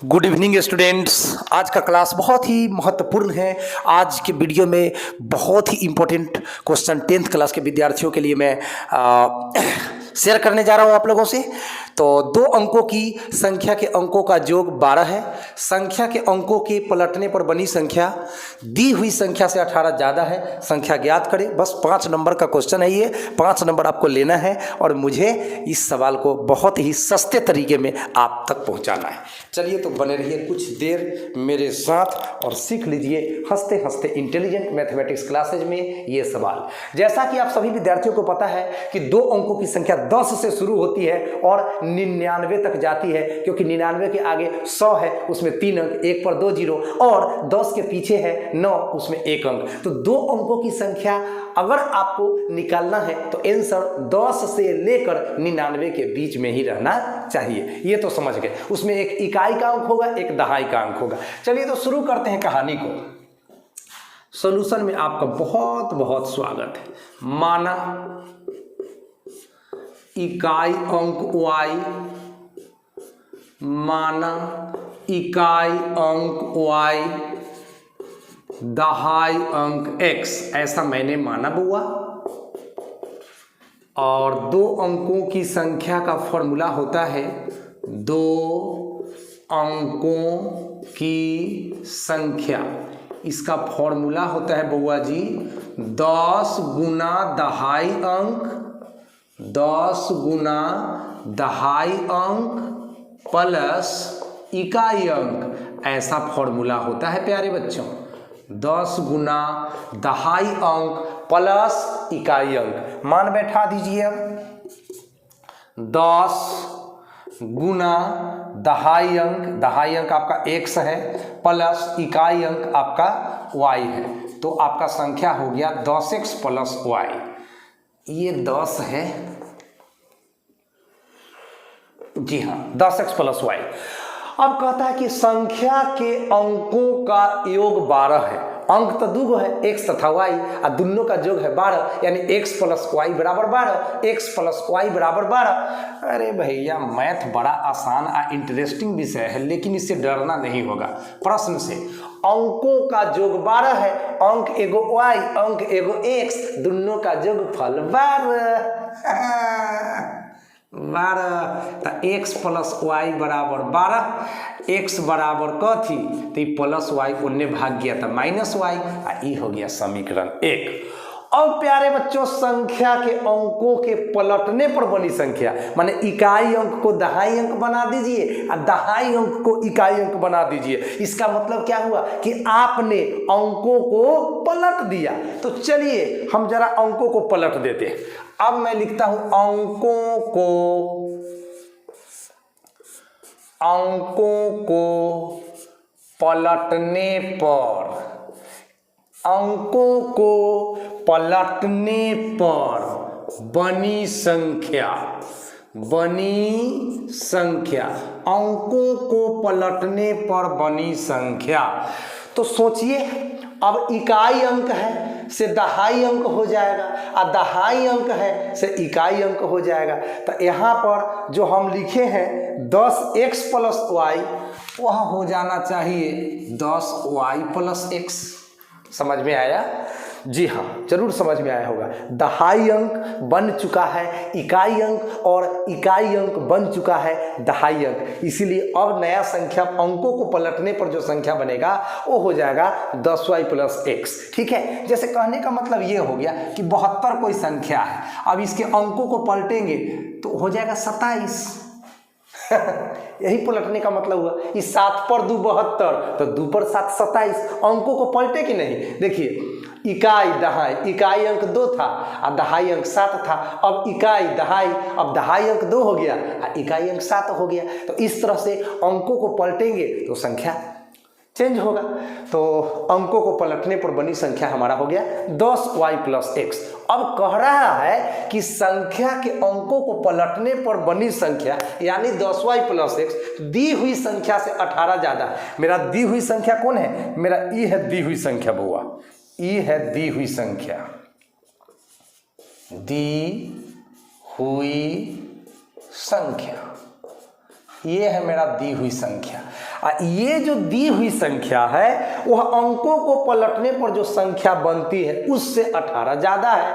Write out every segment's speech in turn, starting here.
Good evening students. आज का class बहुत ही महत्वपूर्ण है। आज के वीडियो में बहुत ही इम्पोर्टेंट क्वेश्चन 10th क्लास के विद्यार्थियों के लिए मैं शेयर करने जा रहा हूँ आप लोगों से। तो दो अंकों की संख्या के अंकों का योग 12 है। संख्या के अंकों के पलटने पर बनी संख्या दी हुई संख्या से 18 ज़्यादा है। संख्या ज्ञात करें। बस 5 नंबर का क्वेश्चन है ये। 5 नंबर आपको लेना है और मुझे इस सवाल को बहुत ही सस्ते तरीके में आप तक पहुंचाना है। चलिए तो बने रहिए कुछ देर मेरे साथ और सीख लीजिए हंसते हंसते इंटेलिजेंट मैथमेटिक्स क्लासेज में ये सवाल। जैसा कि आप सभी विद्यार्थियों को पता है कि दो अंकों की संख्या 10 से शुरू होती है और 99 तक जाती है, क्योंकि 99 के आगे 100 है, उसमें 3 अंक, 1 पर 2 जीरो, और 10 के पीछे है 9, उसमें 1 अंक। तो दो अंकों की संख्या अगर आपको निकालना है तो आंसर 10 से लेकर 99 के बीच में ही रहना चाहिए। ये तो समझ गए। उसमें एक इकाई का अंक होगा, एक दहाई का अंक होगा। चलिए तो शुरू करते हैं कहानी को। सॉल्यूशन में आपका बहुत बहुत स्वागत है। माना इकाई अंक y, माना इकाई अंक y, दहाई अंक x, ऐसा मैंने माना बुआ। और दो अंकों की संख्या का फॉर्मूला होता है दो अंकों की संख्या। इसका फॉर्मूला होता है बुआ जी 10 गुना दहाई अंक, 10 गुना दहाई अंक प्लस इकाई अंक। ऐसा फॉर्मूला होता है प्यारे बच्चों। 10 गुना दहाई अंक प्लस इकाई अंक। मान बैठा दीजिए अब 10 गुना दहाई अंक आपका x है प्लस इकाई अंक आपका y है। तो आपका संख्या हो गया 10x प्लस y। ये 10 है, जी हाँ 10x प्लस y। अब कहता है कि संख्या के अंकों का योग 12 है। अंक तो दूगो है, x तथा y, और दोनों का योग है 12, यानी x प्लस y बराबर 12, x प्लस y बराबर 12। अरे भैया मैथ बड़ा आसान और इंटरेस्टिंग विषय है, लेकिन इससे डरना नहीं होगा। प्रश्न से अंकों का योग 12 है, अंक एगो y, अंक एगो x, दोनों का योगफल 12। तो x प्लस वाई बराबर 12। x बराबर कथी तो प्लस वाई उन्ने भाग गया था माइनस वाई, ये हो गया समीकरण 1। अब प्यारे बच्चों संख्या के अंकों के पलटने पर बनी संख्या, माने इकाई अंक को दहाई अंक बना दीजिए और दहाई अंक को इकाई अंक बना दीजिए। इसका मतलब क्या हुआ कि आपने अंकों को पलट दिया। तो चलिए हम जरा अंकों को पलट देते हैं। अब मैं लिखता हूं अंकों को पलटने पर, अंकों को पलटने पर बनी संख्या, अंकों को पलटने पर बनी संख्या। तो सोचिए अब इकाई अंक है से दहाई अंक हो जाएगा और दहाई अंक है से इकाई अंक हो जाएगा। तो यहाँ पर जो हम लिखे हैं 10x प्लस y, वह हो जाना चाहिए 10y प्लस x। समझ में आया? जी हाँ जरूर समझ में आया होगा। दहाई अंक बन चुका है इकाई अंक और इकाई अंक बन चुका है दहाई अंक। इसीलिए अब नया संख्या अंकों को पलटने पर जो संख्या बनेगा वो हो जाएगा 10y प्लस x। ठीक है, जैसे कहने का मतलब ये हो गया कि 72 कोई संख्या है, अब इसके अंकों को पलटेंगे तो हो जाएगा 27। यही पलटने का मतलब हुआ। इस 7 पर 2 72, तो 2 पर 7 27। अंकों को पलटे कि नहीं? देखिए इकाई दहाई, इकाई अंक 2 था और दहाई अंक 7 था। अब इकाई दहाई, अब दहाई अंक 2 हो गया और इकाई अंक 7 हो गया। तो इस तरह से अंकों को पलटेंगे तो संख्या चेंज होगा। तो अंकों को पलटने पर बनी संख्या हमारा हो गया 10y प्लस x। अब कह रहा है कि संख्या के अंकों को पलटने पर बनी संख्या यानी 10y प्लस x दी हुई संख्या से 18 ज्यादा है। मेरा दी हुई संख्या कौन है? मेरा ई है दी हुई संख्या बुआ, ई है दी हुई संख्या, दी हुई संख्या। ये है मेरा दी हुई संख्या। ये जो दी हुई संख्या है वह अंकों को पलटने पर जो संख्या बनती है उससे 18 ज़्यादा है।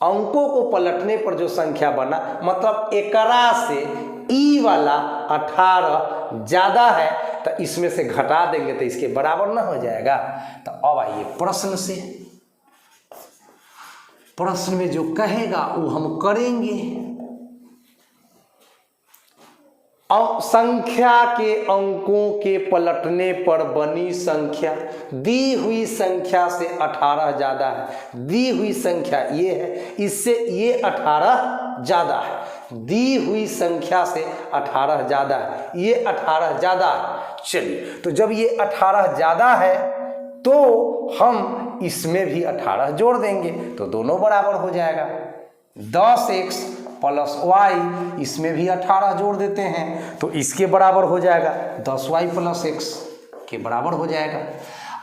अंकों को पलटने पर जो संख्या बना मतलब एकरा से ई वाला 18 ज़्यादा है, तो इसमें से घटा देंगे तो इसके बराबर ना हो जाएगा। तो अब आइए प्रश्न में जो कहेगा वो हम करेंगे। संख्या के अंकों के पलटने पर बनी संख्या दी हुई संख्या से 18 ज़्यादा है। दी हुई संख्या ये है, इससे ये 18 ज़्यादा है। दी हुई संख्या से 18 ज़्यादा है, ये 18 ज़्यादा है। चलिए, तो जब ये 18 ज़्यादा है तो हम इसमें भी 18 जोड़ देंगे तो दोनों बराबर हो जाएगा। 10x प्लस y, इसमें भी 18 जोड़ देते हैं तो इसके बराबर हो जाएगा 10y प्लस x के बराबर हो जाएगा।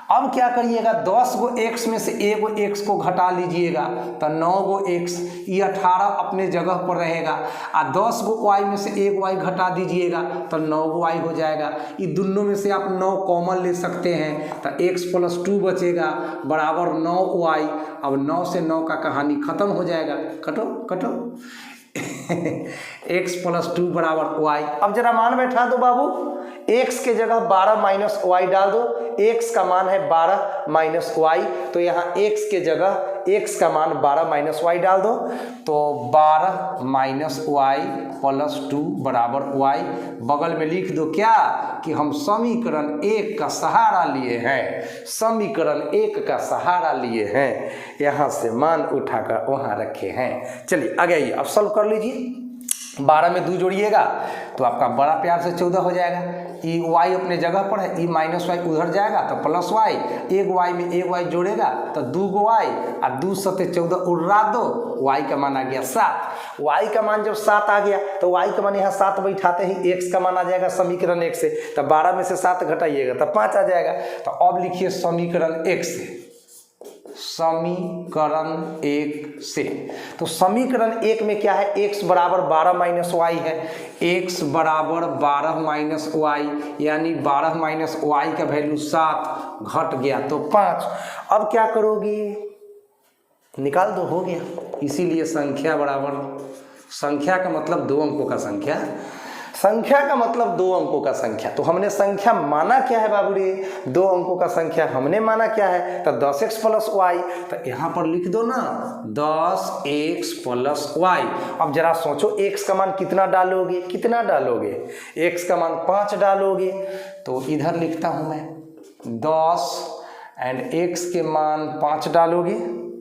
अब क्या करिएगा, 10 गो x में से एक x को घटा लीजिएगा तो 9 गो x, ये 18 अपने जगह पर रहेगा। और 10 गो y में से एक y घटा दीजिएगा तो 9 गो y हो जाएगा। ये दोनों में से आप 9 कॉमन ले सकते हैं तो x प्लस 2 बचेगा बराबर 9y। अब 9 से 9 का कहानी खत्म हो जाएगा। कटो x प्लस 2 बराबर y। अब जरा मान बैठा दो बाबू, x के जगह 12 माइनस वाई डाल दो। x का मान है 12 माइनस वाई, तो यहाँ x के जगह x का मान 12 माइनस वाई डाल दो तो 12 माइनस वाई प्लस 2 बराबर y। बगल में लिख दो क्या कि हम समीकरण 1 का सहारा लिए हैं। समीकरण 1 का सहारा लिए हैं, यहाँ से मान उठाकर वहाँ रखे हैं। चलिए आगे आइए, अब सॉल्व कर लीजिए। 12 में 2 जोड़िएगा तो आपका बड़ा प्यार से 14 हो जाएगा। ई y अपने जगह पर है, ई माइनस वाई उधर जाएगा तो प्लस वाई। एक y में एक y जोड़ेगा तो 2 गो y और 2 सते 14 उड़ा दो, y का मान आ गया 7। y का मान जब 7 आ गया तो y का मान यहाँ 7 बैठाते ही x का मान आ जाएगा समीकरण 1 से। तो 12 में से 7 घटाइएगा तो 5 आ जाएगा। तो अब लिखिए समीकरण 1 से। समीकरण 1 से तो समीकरण 1 में क्या है, x बराबर 12 माइनस वाई है। x बराबर 12 माइनस वाई, यानी 12 माइनस वाई का वैल्यू 7 घट गया तो 5। अब क्या करोगे, निकाल दो, हो गया। इसीलिए संख्या बराबर, संख्या का मतलब 2 अंकों का संख्या, संख्या का मतलब 2 अंकों का संख्या। तो हमने संख्या माना क्या है बाबू रे, 2 अंकों का संख्या हमने माना क्या है, तो 10x प्लस वाई। तो यहाँ पर लिख दो ना 10x प्लस वाई। अब जरा सोचो x का मान कितना डालोगे, कितना डालोगे, x का मान 5 डालोगे। तो इधर लिखता हूँ मैं 10 एंड x के मान 5 डालोगे,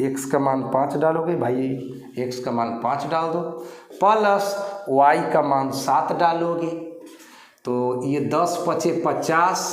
x का मान 5 डालोगे भाई, x का मान 5 डाल दो, प्लस y का मान 7 डालोगे। तो ये 10 पचे 50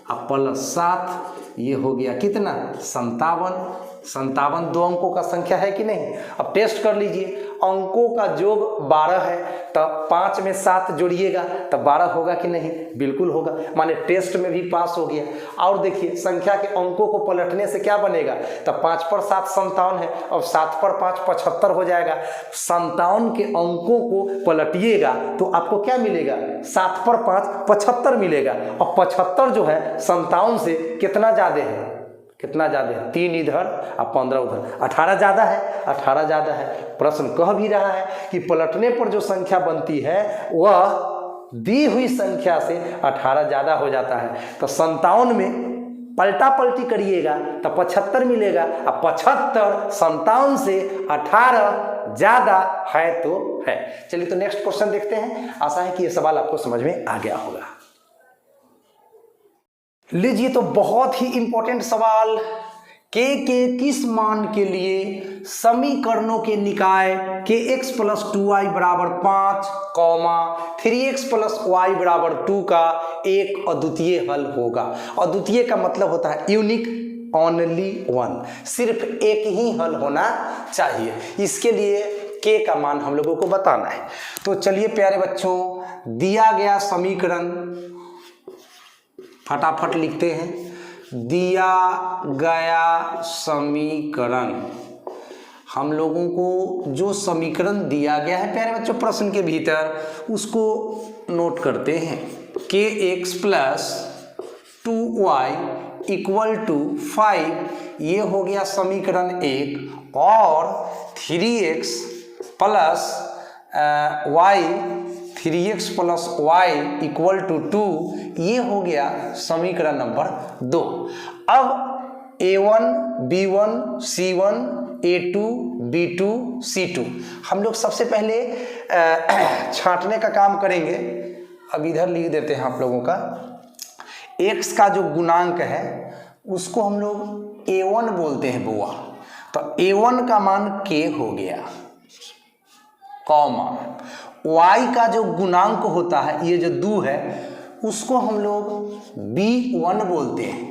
और प्लस 7, ये हो गया कितना 57। 57 2 अंकों का संख्या है कि नहीं। अब टेस्ट कर लीजिए, अंकों का योग 12 है तो 5 में 7 जोड़िएगा तो 12 होगा कि नहीं, बिल्कुल होगा, माने टेस्ट में भी पास हो गया। और देखिए संख्या के अंकों को पलटने से क्या बनेगा, तो 5 पर 7 57 है, और 7 पर 5 75 हो जाएगा। 57 के अंकों को पलटिएगा तो आपको क्या मिलेगा, 7 पर 5 75 मिलेगा। और 75 जो है 57 से कितना ज़्यादा है, कितना ज़्यादा है, 3 इधर और 15 उधर, 18 ज़्यादा है, 18 ज़्यादा है। प्रश्न कह भी रहा है कि पलटने पर जो संख्या बनती है वह दी हुई संख्या से 18 ज़्यादा हो जाता है। तो 57 में पलटा पलटी करिएगा तो 75 मिलेगा, और 75 57 से 18 ज़्यादा है तो है। चलिए तो नेक्स्ट क्वेश्चन देखते हैं। आशा है कि ये सवाल आपको समझ में आ गया होगा। लीजिए तो बहुत ही इंपॉर्टेंट सवाल, के किस मान के लिए समीकरणों के निकाय kx प्लस 2y बराबर 5, 3x प्लस y बराबर 2 का एक अद्वितीय हल होगा। अद्वितीय का मतलब होता है यूनिक, ओनली वन, सिर्फ एक ही हल होना चाहिए। इसके लिए k का मान हम लोगों को बताना है। तो चलिए प्यारे बच्चों, दिया गया समीकरण फटाफट लिखते हैं। दिया गया समीकरण हम लोगों को जो समीकरण दिया गया है प्यारे बच्चों प्रश्न के भीतर, उसको नोट करते हैं। kx plus 2y equal to 5, ये हो गया समीकरण 1, और 3x plus y equal to 2, ये हो गया समीकरण नंबर 2। अब a1 b1 c1 a2 b2 c2 हम लोग सबसे पहले छांटने का काम करेंगे। अब इधर लिख देते हैं आप लोगों का x का जो गुणांक है उसको हम लोग a1 बोलते हैं बुआ। तो a1 का मान k हो गया, कॉमा y का जो गुणांक होता है ये जो 2 है उसको हम लोग b1 बोलते हैं,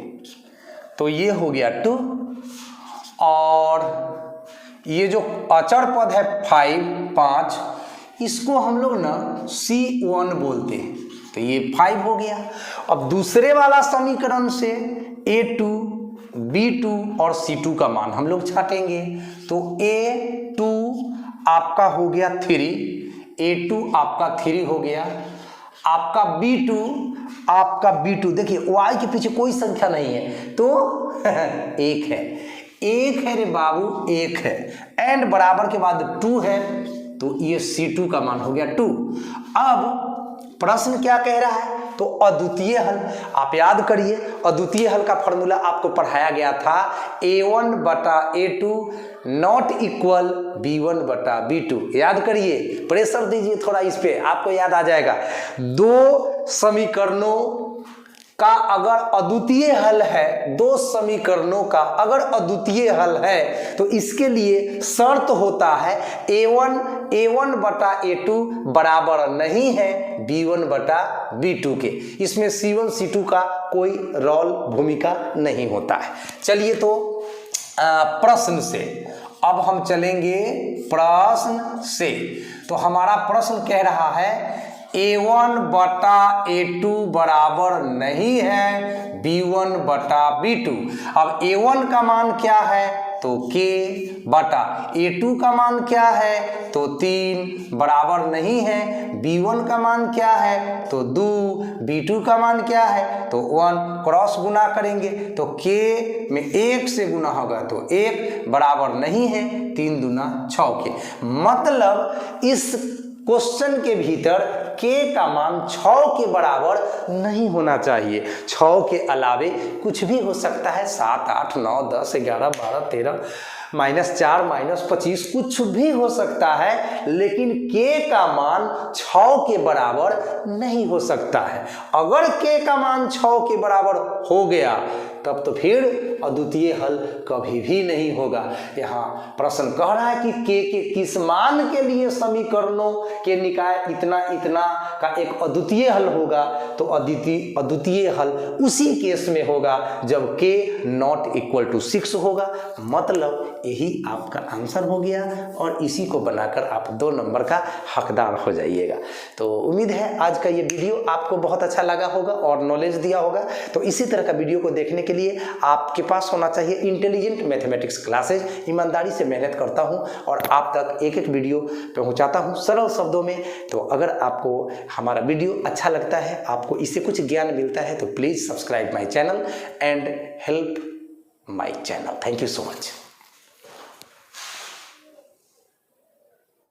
तो ये हो गया 2। और ये जो अचर पद है 5, इसको हम लोग ना c1 बोलते हैं, तो ये 5 हो गया। अब दूसरे वाला समीकरण से a2 b2 और c2 का मान हम लोग छाटेंगे। तो a2 आपका हो गया 3, a2 आपका 3 हो गया, आपका b2 देखिए y के पीछे कोई संख्या नहीं है तो 1 है रे बाबू, 1 है, एंड बराबर के बाद 2 है, तो ये c2 का मान हो गया 2। अब प्रश्न क्या कह रहा है, तो अद्वितीय हल। आप याद करिए अद्वितीय हल का फॉर्मूला आपको पढ़ाया गया था, a1 बटा a2 नॉट इक्वल b1 बटा b2। याद करिए, प्रेशर दीजिए थोड़ा इस पे, आपको याद आ जाएगा। दो समीकरणों का अगर अद्वितीय हल है, दो समीकरणों का अगर अद्वितीय हल है तो इसके लिए शर्त होता है a1 बटा a2 बराबर नहीं है b1 बटा b2 के। इसमें c1 c2 का कोई रोल भूमिका नहीं होता है। चलिए तो प्रश्न से अब हम चलेंगे प्रश्न से। तो हमारा प्रश्न कह रहा है a1 बटा a2 बराबर नहीं है b1 बटा b2। अब a1 का मान क्या है, तो k बटा a2 का मान क्या है, तो 3 बराबर नहीं है, b1 का मान क्या है, तो 2, b2 का मान क्या है, तो 1। क्रॉस गुना करेंगे तो k में 1 से गुना होगा तो 1 बराबर नहीं है, 3 दूना 6 के। मतलब इस क्वेश्चन के भीतर k का मान 6 के बराबर नहीं होना चाहिए। 6 के अलावे कुछ भी हो सकता है, 7, 8, 9, 10, 11, 12, 13, -4, -25 कुछ भी हो सकता है, लेकिन k का मान 6 के बराबर नहीं हो सकता है। अगर k का मान 6 के बराबर हो गया तब तो फिर अद्वितीय हल कभी भी नहीं होगा। यहाँ प्रश्न कह रहा है कि k के किस मान के लिए समीकरणों के निकाय इतना का एक अद्वितीय हल होगा, तो अद्वितीय हल उसी केस में होगा जब k नॉट इक्वल टू 6 होगा। मतलब यही आपका आंसर हो गया और इसी को बनाकर आप 2 नंबर का हकदार हो जाइएगा। तो उम्मीद है आज का ये वीडियो आपको बहुत अच्छा लगा होगा और नॉलेज दिया होगा। तो इसी तरह का वीडियो को देखने के लिए आपके पास होना चाहिए इंटेलिजेंट मैथमेटिक्स क्लासेज। ईमानदारी से मेहनत करता हूं और आप तक एक वीडियो पहुंचाता हूं सरल शब्दों में। तो अगर आपको हमारा वीडियो अच्छा लगता है, आपको इससे कुछ ज्ञान मिलता है, तो please subscribe my channel and help my channel. Thank you so much.